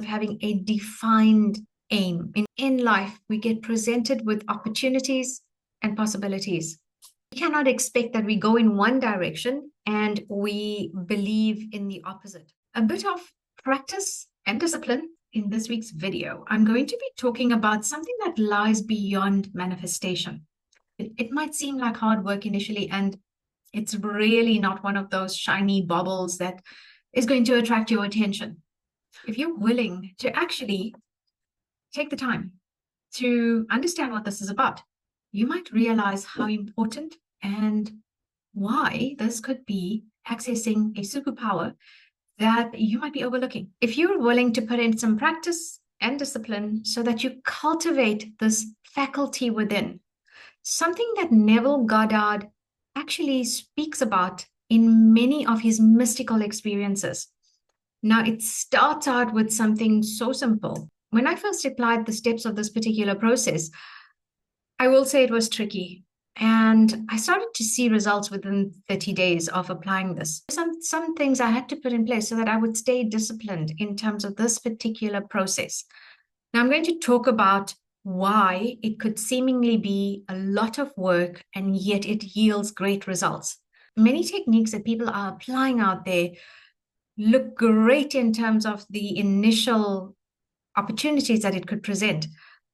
of having a defined aim. In life, we get presented with opportunities and possibilities. We cannot expect that we go in one direction and we believe in the opposite. A bit of practice and discipline in this week's video. I'm going to be talking about something that lies beyond manifestation. It might seem like hard work initially, and it's really not one of those shiny baubles that is going to attract your attention. If you're willing to actually take the time to understand what this is about, you might realize how important and why this could be accessing a superpower that you might be overlooking. If you're willing to put in some practice and discipline so that you cultivate this faculty within, something that Neville Goddard actually speaks about in many of his mystical experiences. Now, it starts out with something so simple. When I first applied the steps of this particular process, I will say it was tricky. And I started to see results within 30 days of applying this. Some things I had to put in place so that I would stay disciplined in terms of this particular process. Now, I'm going to talk about why it could seemingly be a lot of work and yet it yields great results. Many techniques that people are applying out there look great in terms of the initial opportunities that it could present,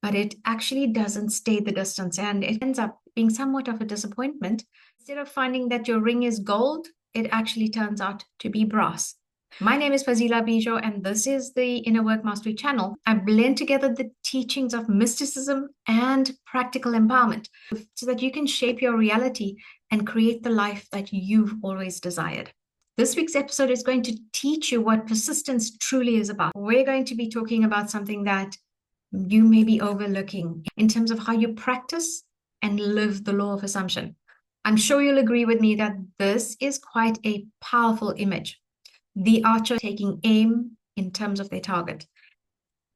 but it actually doesn't stay the distance and it ends up being somewhat of a disappointment. Instead of finding that your ring is gold, it actually turns out to be brass. My name is Fazila Bizior, and this is the Inner Work Mastery channel. I blend together the teachings of mysticism and practical empowerment so that you can shape your reality and create the life that you've always desired. This week's episode is going to teach you what persistence truly is about. We're going to be talking about something that you may be overlooking in terms of how you practice and live the law of assumption. I'm sure you'll agree with me that this is quite a powerful image. The archer taking aim in terms of their target.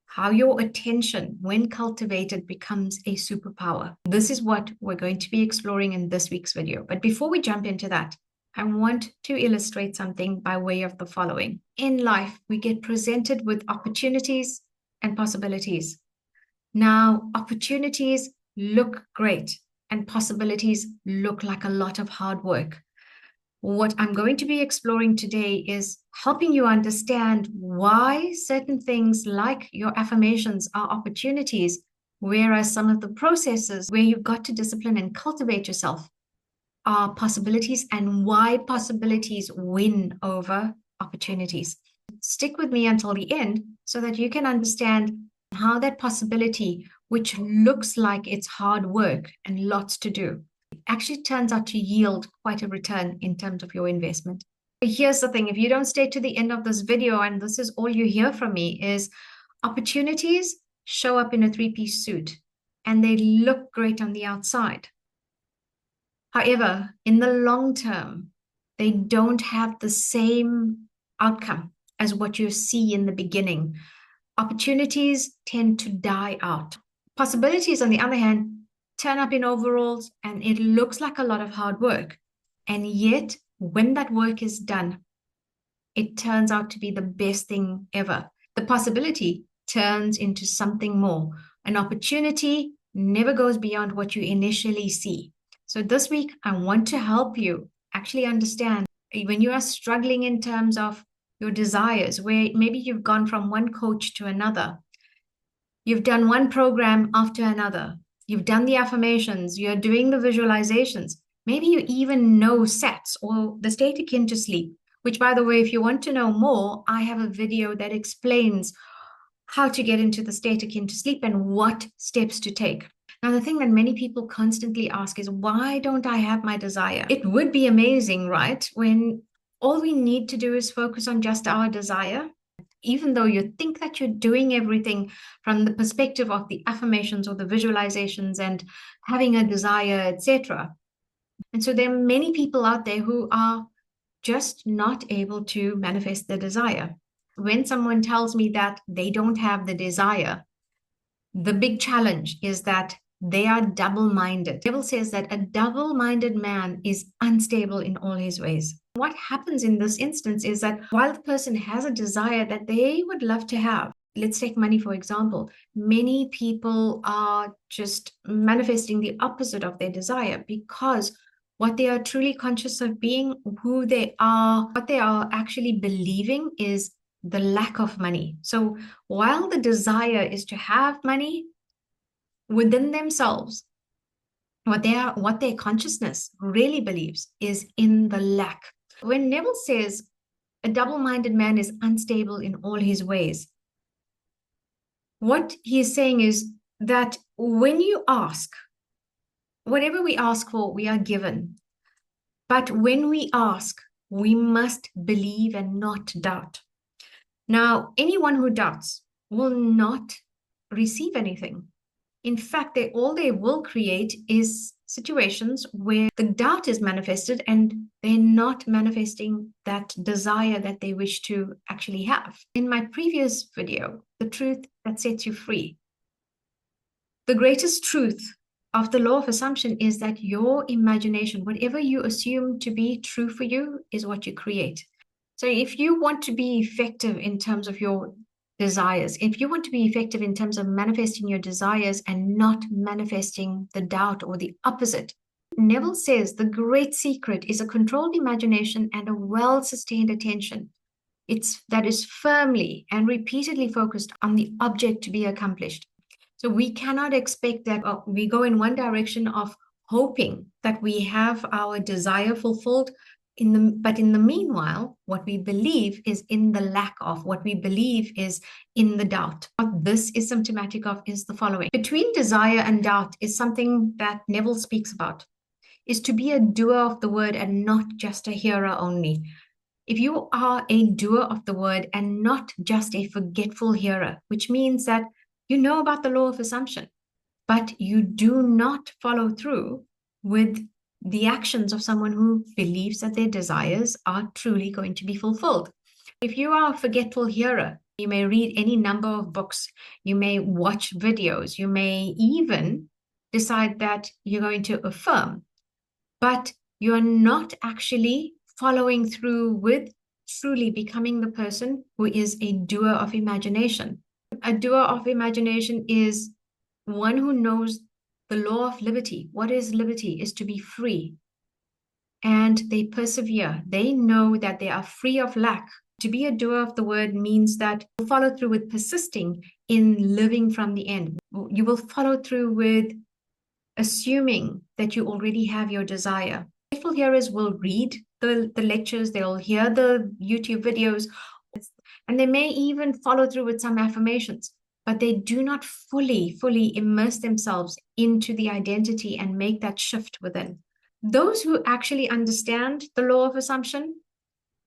How your attention, when cultivated, becomes a superpower. This is what we're going to be exploring in this week's video. But before we jump into that, I want to illustrate something by way of the following. In life, we get presented with opportunities and possibilities. Now, opportunities look great and possibilities look like a lot of hard work. What I'm going to be exploring today is helping you understand why certain things like your affirmations are opportunities, whereas some of the processes where you've got to discipline and cultivate yourself are possibilities, and why possibilities win over opportunities. Stick with me until the end so that you can understand how that possibility, which looks like it's hard work and lots to do, actually turns out to yield quite a return in terms of your investment. Here's the thing, if you don't stay to the end of this video and this is all you hear from me, is opportunities show up in a three-piece suit and they look great on the outside. However, in the long term, they don't have the same outcome as what you see in the beginning. Opportunities tend to die out. Possibilities, on the other hand, turn up in overalls and it looks like a lot of hard work. And yet, when that work is done, it turns out to be the best thing ever. The possibility turns into something more. An opportunity never goes beyond what you initially see. So this week, I want to help you actually understand when you are struggling in terms of your desires, where maybe you've gone from one coach to another. You've done one program after another. You've done the affirmations. You're doing the visualizations. Maybe you even know SATs or the state akin to sleep, which, by the way, if you want to know more, I have a video that explains how to get into the state akin to sleep and what steps to take. Now, the thing that many people constantly ask is, why don't I have my desire? It would be amazing, right? When all we need to do is focus on just our desire, even though you think that you're doing everything from the perspective of the affirmations or the visualizations and having a desire, etc. And so there are many people out there who are just not able to manifest their desire. When someone tells me that they don't have the desire, the big challenge is that they are double-minded. The Bible says that a double-minded man is unstable in all his ways. What happens in this instance is that while the person has a desire that they would love to have, let's take money, for example. Many people are just manifesting the opposite of their desire because what they are truly conscious of being, who they are, what they are actually believing is the lack of money. So while the desire is to have money within themselves, what their consciousness really believes is in the lack. When Neville says a double-minded man is unstable in all his ways, what he is saying is that when you ask, whatever we ask for, we are given. But when we ask, we must believe and not doubt. Now, anyone who doubts will not receive anything. In fact, all they will create is situations where the doubt is manifested and they're not manifesting that desire that they wish to actually have. In my previous video, the truth that sets you free, the greatest truth of the law of assumption is that your imagination, whatever you assume to be true for you, is what you create. So if you want to be effective in terms of your desires, if you want to be effective in terms of manifesting your desires and not manifesting the doubt or the opposite, Neville says the great secret is a controlled imagination and a well-sustained attention. That is firmly and repeatedly focused on the object to be accomplished. So we cannot expect that we go in one direction of hoping that we have our desire fulfilled, but in the meanwhile, what we believe is in the lack of, what we believe is in the doubt. What this is symptomatic of is the following. Between desire and doubt is something that Neville speaks about, is to be a doer of the word and not just a hearer only. If you are a doer of the word and not just a forgetful hearer, which means that you know about the law of assumption, but you do not follow through with the actions of someone who believes that their desires are truly going to be fulfilled. If you are a forgetful hearer, you may read any number of books, you may watch videos, you may even decide that you're going to affirm, but you're not actually following through with truly becoming the person who is a doer of imagination. A doer of imagination is one who knows the law of liberty. What is liberty? Is to be free. And they persevere. They know that they are free of lack. To be a doer of the word means that you follow through with persisting in living from the end. You will follow through with assuming that you already have your desire. Faithful hearers will read the lectures, they'll hear the YouTube videos, and they may even follow through with some affirmations, but they do not fully immerse themselves into the identity and make that shift within. Those who actually understand the law of assumption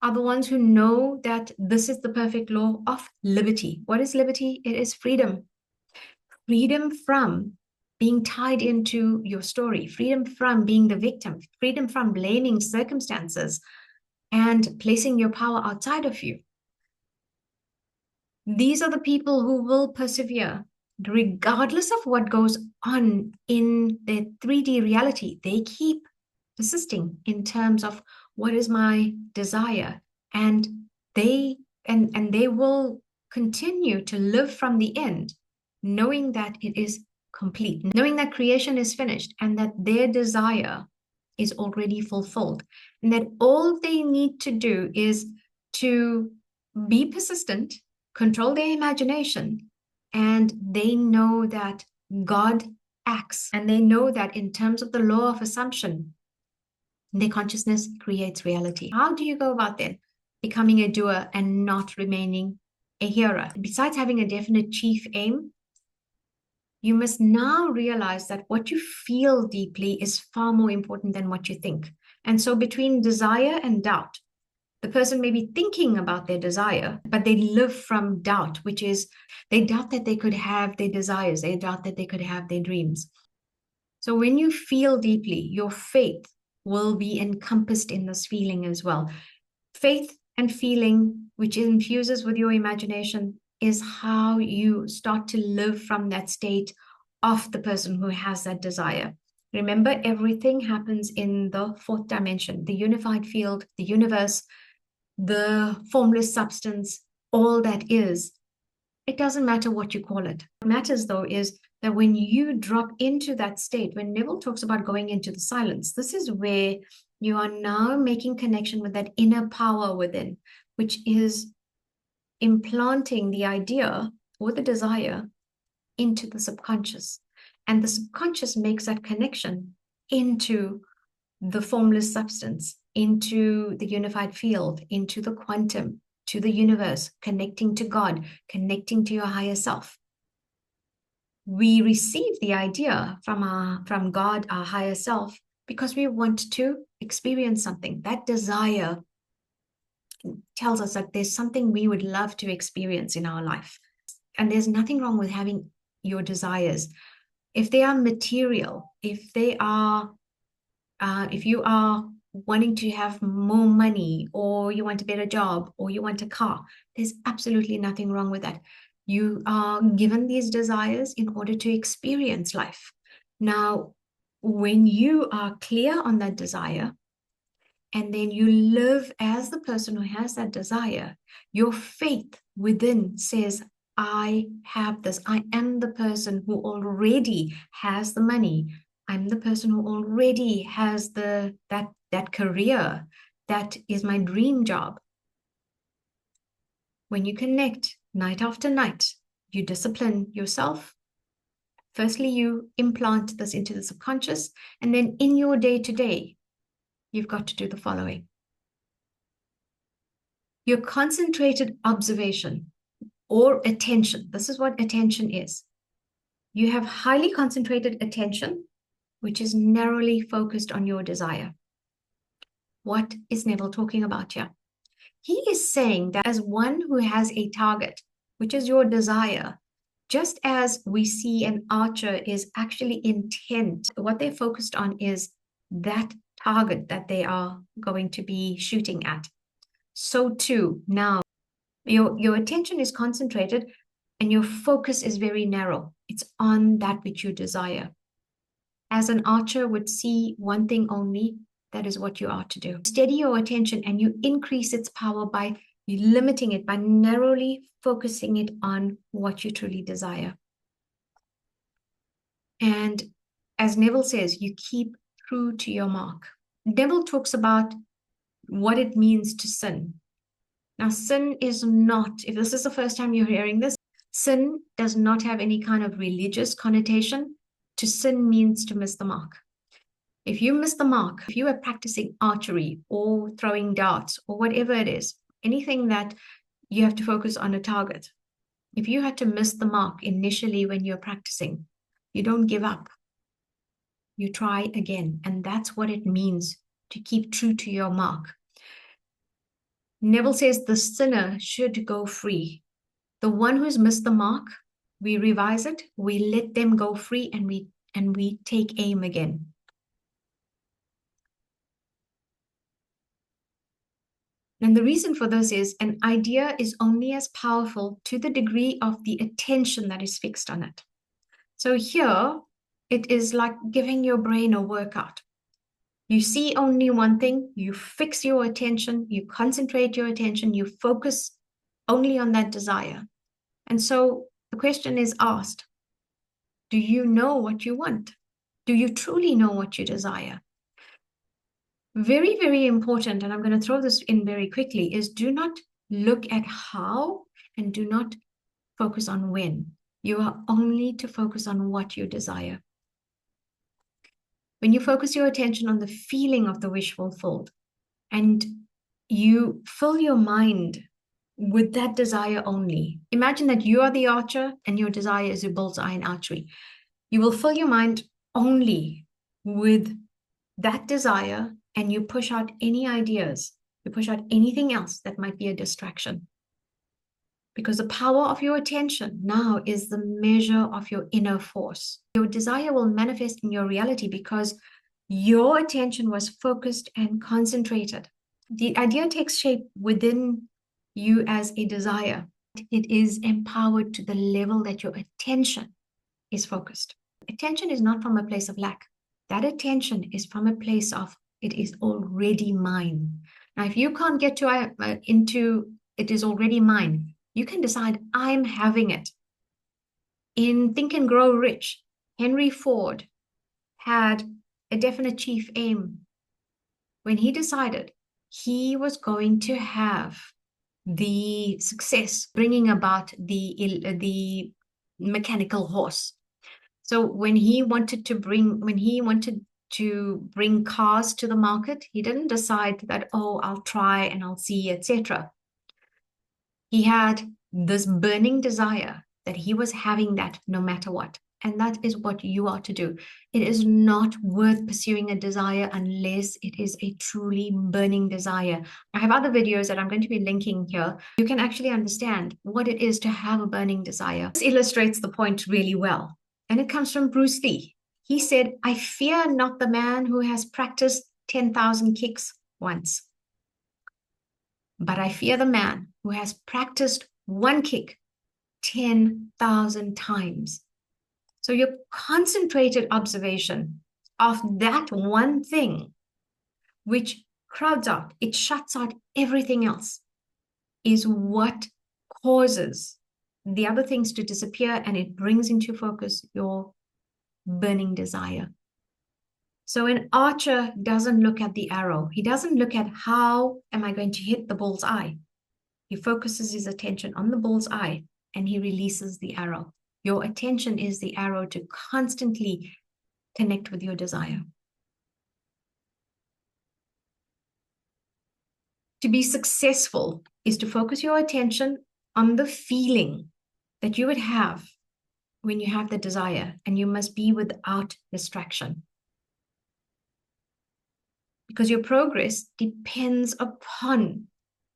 are the ones who know that this is the perfect law of liberty. What is liberty? It is freedom. Freedom from being tied into your story, freedom from being the victim, freedom from blaming circumstances and placing your power outside of you. These are the people who will persevere regardless of what goes on in their 3D reality. They keep persisting in terms of what is my desire, and they will continue to live from the end, knowing that it is complete, knowing that creation is finished and that their desire is already fulfilled, and that all they need to do is to be persistent, control their imagination, and they know that God acts, and they know that in terms of the law of assumption, their consciousness creates reality. How do you go about then becoming a doer and not remaining a hearer? Besides having a definite chief aim, you must now realize that what you feel deeply is far more important than what you think. And so between desire and doubt, the person may be thinking about their desire, but they live from doubt, which is they doubt that they could have their desires. They doubt that they could have their dreams. So when you feel deeply, your faith will be encompassed in this feeling as well. Faith and feeling, which infuses with your imagination, is how you start to live from that state of the person who has that desire. Remember, everything happens in the fourth dimension, the unified field, the universe, the formless substance, all that is It doesn't matter what you call it. What matters, though, is that when you drop into that state, when Neville talks about going into the silence, this is where you are now making connection with that inner power within, which is implanting the idea or the desire into the subconscious. And the subconscious makes that connection into the formless substance, into the unified field, into the quantum, to the universe, connecting to God, connecting to your higher self. We receive the idea from God, our higher self, because we want to experience something. That desire tells us that there's something we would love to experience in our life. And there's nothing wrong with having your desires. If they are material, if you are wanting to have more money, or you want a better job, or you want a car, there's absolutely nothing wrong with that. You are given these desires in order to experience life. Now, when you are clear on that desire, and then you live as the person who has that desire, your faith within says, I have this. I am the person who already has the money. I'm the person who already has that career. That is my dream job. When you connect night after night, you discipline yourself. Firstly, you implant this into the subconscious, and then in your day-to-day, you've got to do the following. Your concentrated observation or attention. This is what attention is. You have highly concentrated attention, which is narrowly focused on your desire. What is Neville talking about here? He is saying that as one who has a target, which is your desire, just as we see an archer is actually intent, what they're focused on is that target that they are going to be shooting at. So too, now your attention is concentrated and your focus is very narrow. It's on that which you desire. As an archer would see one thing only, that is what you are to do. Steady your attention and you increase its power by limiting it, by narrowly focusing it on what you truly desire. And as Neville says, you keep true to your mark. Neville talks about what it means to sin. Now, sin is not, if this is the first time you're hearing this, sin does not have any kind of religious connotation. To sin means to miss the mark. If you miss the mark, if you are practicing archery or throwing darts or whatever it is, anything that you have to focus on a target, if you had to miss the mark initially when you're practicing, you don't give up. You try again. And that's what it means to keep true to your mark. Neville says the sinner should go free. The one who's missed the mark, we revise it, we let them go free, and we take aim again. And the reason for this is an idea is only as powerful to the degree of the attention that is fixed on it. So here, it is like giving your brain a workout. You see only one thing, you fix your attention, you concentrate your attention, you focus only on that desire. And so the question is asked, do you know what you want? Do you truly know what you desire? Very, very important, and I'm going to throw this in very quickly, is do not look at how and do not focus on when. You are only to focus on what you desire. When you focus your attention on the feeling of the wish fulfilled and you fill your mind with that desire only. Imagine that you are the archer and your desire is a bullseye in archery. You will fill your mind only with that desire and you push out any ideas. You push out anything else that might be a distraction. Because the power of your attention now is the measure of your inner force. Your desire will manifest in your reality because your attention was focused and concentrated. The idea takes shape within you as a desire. It is empowered to the level that your attention is focused. Attention is not from a place of lack. That attention is from a place of it is already mine. Now, if you can't get into it is already mine, You can decide, I'm having it. In Think and Grow Rich, Henry Ford had a definite chief aim when he decided he was going to have the success bringing about the mechanical horse. So when he wanted to bring cars to the market, he didn't decide that, oh, I'll try and I'll see, etc. He had this burning desire that he was having that no matter what. And that is what you are to do. It is not worth pursuing a desire unless it is a truly burning desire. I have other videos that I'm going to be linking here. You can actually understand what it is to have a burning desire. This illustrates the point really well. And it comes from Bruce Lee. He said, I fear not the man who has practiced 10,000 kicks once, but I fear the man who has practiced one kick 10,000 times. So your concentrated observation of that one thing, which crowds out, it shuts out everything else, is what causes the other things to disappear, and it brings into focus your burning desire. So an archer doesn't look at the arrow. He doesn't look at how am I going to hit the bull's eye. He focuses his attention on the bull's eye and he releases the arrow. Your attention is the arrow to constantly connect with your desire. To be successful is to focus your attention on the feeling that you would have when you have the desire, and you must be without distraction. Because your progress depends upon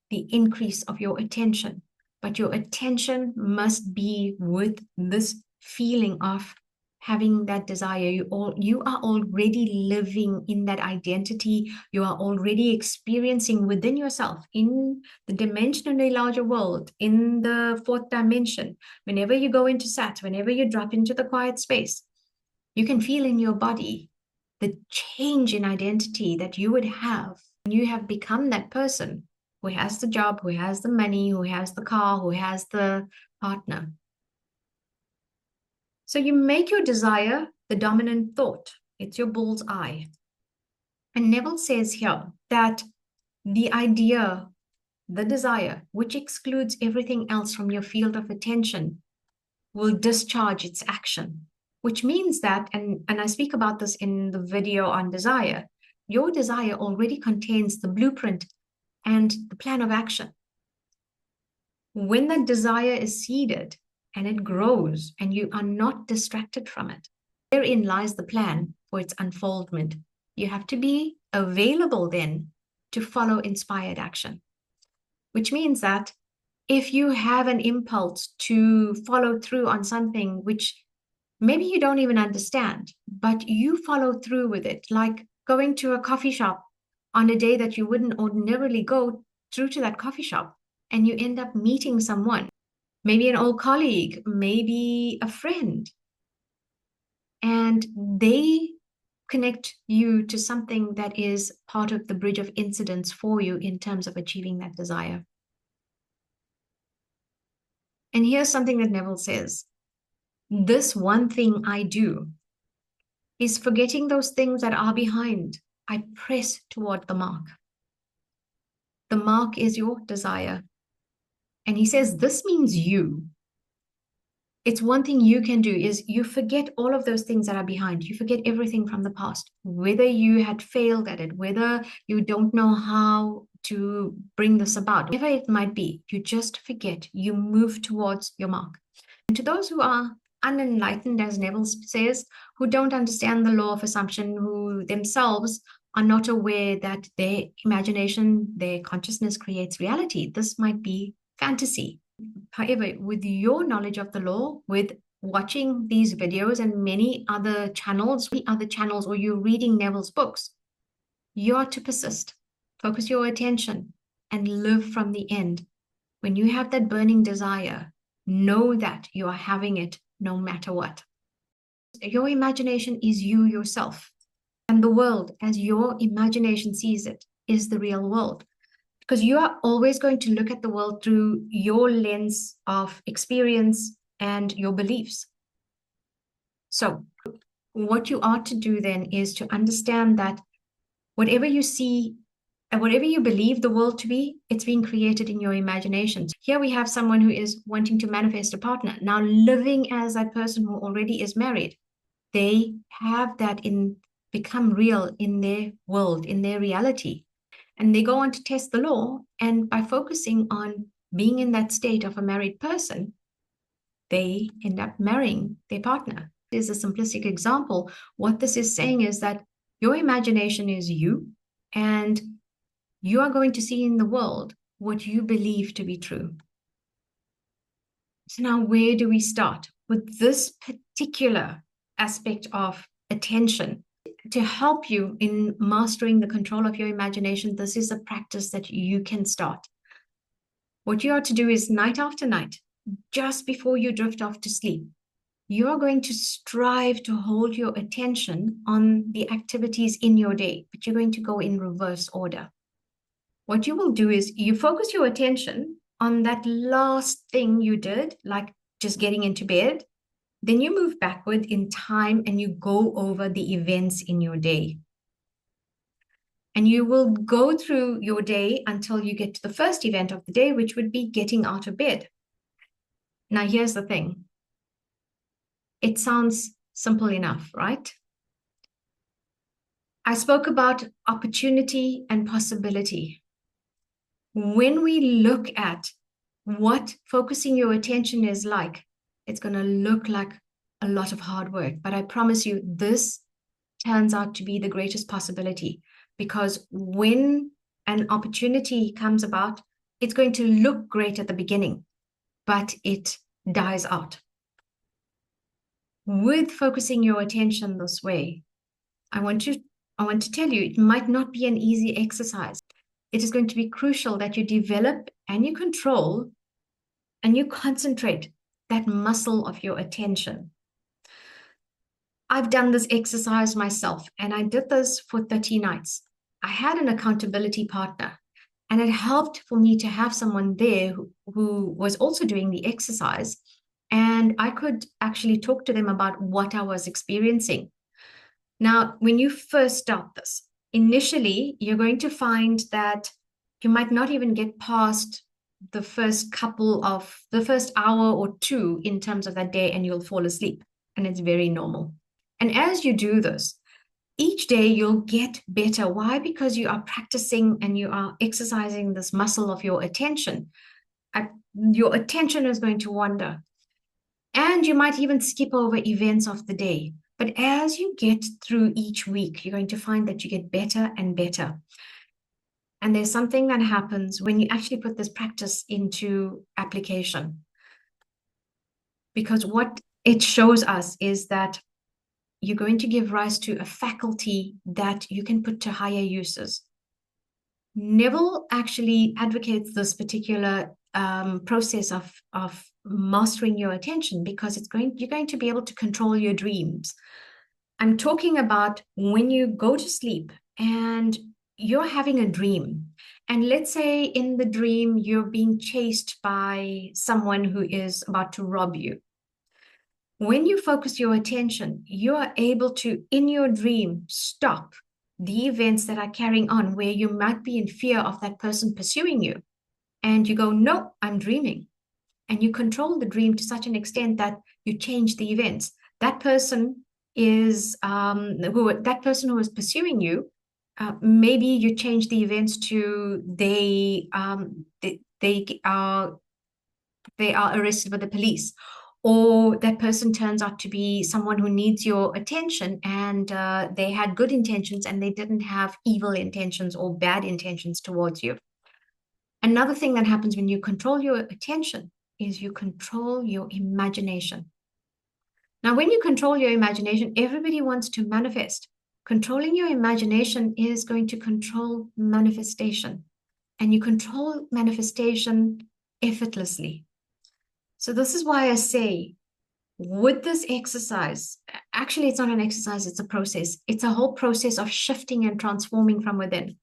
the increase of your attention, but your attention must be with this feeling of having that desire. You are already living in that identity. You are already experiencing within yourself, in the dimensionally larger world, in the fourth dimension. Whenever you go into sat, whenever you drop into the quiet space, you can feel in your body the change in identity that you would have when you have become that person who has the job, who has the money, who has the car, who has the partner. So you make your desire the dominant thought. It's your bull's eye. And Neville says here that the idea, the desire, which excludes everything else from your field of attention, will discharge its action, which means that, and I speak about this in the video on desire, your desire already contains the blueprint and the plan of action. When that desire is seeded and it grows and you are not distracted from it, therein lies the plan for its unfoldment. You have to be available then to follow inspired action, which means that if you have an impulse to follow through on something which maybe you don't even understand, but you follow through with it, like going to a coffee shop on a day that you wouldn't ordinarily go through to that coffee shop, and you end up meeting someone, maybe an old colleague, maybe a friend, and they connect you to something that is part of the bridge of incidents for you in terms of achieving that desire. And here's something that Neville says. This one thing I do is forgetting those things that are behind. I press toward the mark. The mark is your desire. And he says, this means you. It's one thing you can do is you forget all of those things that are behind. You forget everything from the past, whether you had failed at it, whether you don't know how to bring this about, whatever it might be, you just forget. You move towards your mark. And to those who are unenlightened, as Neville says, who don't understand the law of assumption, who themselves are not aware that their imagination, their consciousness creates reality, this might be fantasy. However, with your knowledge of the law, with watching these videos and many other channels, or you're reading Neville's books, you are to persist, focus your attention, and live from the end. When you have that burning desire, know that you are having it no matter what. Your imagination is you yourself, and the world, as your imagination sees it, is the real world. because you are always going to look at the world through your lens of experience and your beliefs. So what you are to do then is to understand that whatever you see and whatever you believe the world to be, it's being created in your imagination. Here we have someone who is wanting to manifest a partner, now living as that person who already is married. They have that become real in their world, in their reality. And they go on to test the law. And by focusing on being in that state of a married person, they end up marrying their partner. This is a simplistic example. What this is saying is that your imagination is you, and you are going to see in the world what you believe to be true. So now where do we start? With this particular aspect of attention. To help you in mastering the control of your imagination, this is a practice that you can start. What you are to do is night after night, just before you drift off to sleep, you are going to strive to hold your attention on the activities in your day, but you're going to go in reverse order. What you will do is you focus your attention on that last thing you did, like just getting into bed. Then you move backward in time and you go over the events in your day. And you will go through your day until you get to the first event of the day, which would be getting out of bed. Now, here's the thing. It sounds simple enough, right? I spoke about opportunity and possibility. When we look at what focusing your attention is like, it's going to look like a lot of hard work. But I promise you, this turns out to be the greatest possibility, because when an opportunity comes about, it's going to look great at the beginning, but it dies out. With focusing your attention this way, I want to tell you, it might not be an easy exercise. It is going to be crucial that you develop and you control and you concentrate that muscle of your attention. I've done this exercise myself, and I did this for 30 nights. I had an accountability partner, and it helped for me to have someone there who was also doing the exercise, and I could actually talk to them about what I was experiencing. Now, when you first start this, initially, you're going to find that you might not even get past the first hour or two in terms of that day, and you'll fall asleep. And it's very normal. And as you do this, each day you'll get better. Why? Because you are practicing and you are exercising this muscle of your attention. Your attention is going to wander. And you might even skip over events of the day. But as you get through each week, you're going to find that you get better and better. And there's something that happens when you actually put this practice into application. Because what it shows us is that you're going to give rise to a faculty that you can put to higher uses. Neville actually advocates this particular process of mastering your attention, because you're going to be able to control your dreams. I'm talking about when you go to sleep and you're having a dream. And let's say in the dream, you're being chased by someone who is about to rob you. When you focus your attention, you are able to, in your dream, stop the events that are carrying on where you might be in fear of that person pursuing you. And you go, no, I'm dreaming. And you control the dream to such an extent that you change the events. That person is that person who is pursuing you. Maybe you change the events to they are arrested by the police, or that person turns out to be someone who needs your attention, and they had good intentions and they didn't have evil intentions or bad intentions towards you. Another thing that happens when you control your attention is you control your imagination. Now, when you control your imagination, everybody wants to manifest. Controlling your imagination is going to control manifestation, and you control manifestation effortlessly. So this is why I say, with this exercise, actually, it's not an exercise, it's a process. It's a whole process of shifting and transforming from within.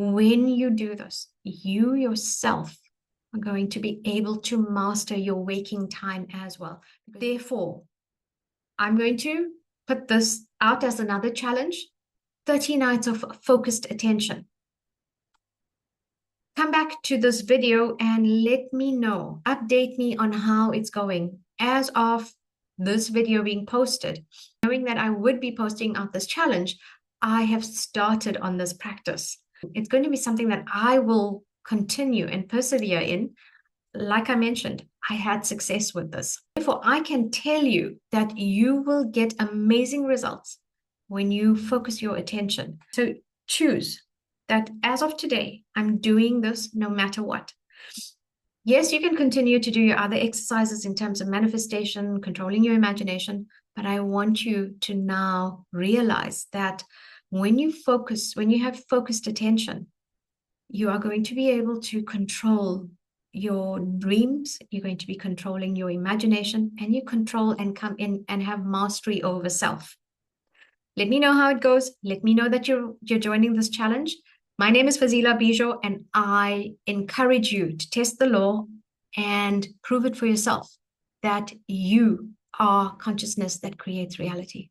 When you do this, you yourself are going to be able to master your waking time as well. Therefore, I'm going to put this out as another challenge, 30 nights of focused attention. Come back to this video and let me know, update me on how it's going. As of this video being posted, knowing that I would be posting out this challenge, I have started on this practice. It's going to be something that I will continue and persevere in. Like I mentioned, I had success with this. Therefore, I can tell you that you will get amazing results when you focus your attention. So choose that as of today, I'm doing this no matter what. Yes, you can continue to do your other exercises in terms of manifestation, controlling your imagination, but I want you to now realize that when you focus, when you have focused attention, you are going to be able to control your dreams, you're going to be controlling your imagination, and you control and come in and have mastery over self. Let me know how it goes. Let me know that you're joining this challenge. My name is Fazila Bizior, and I encourage you to test the law and prove it for yourself that you are consciousness that creates reality.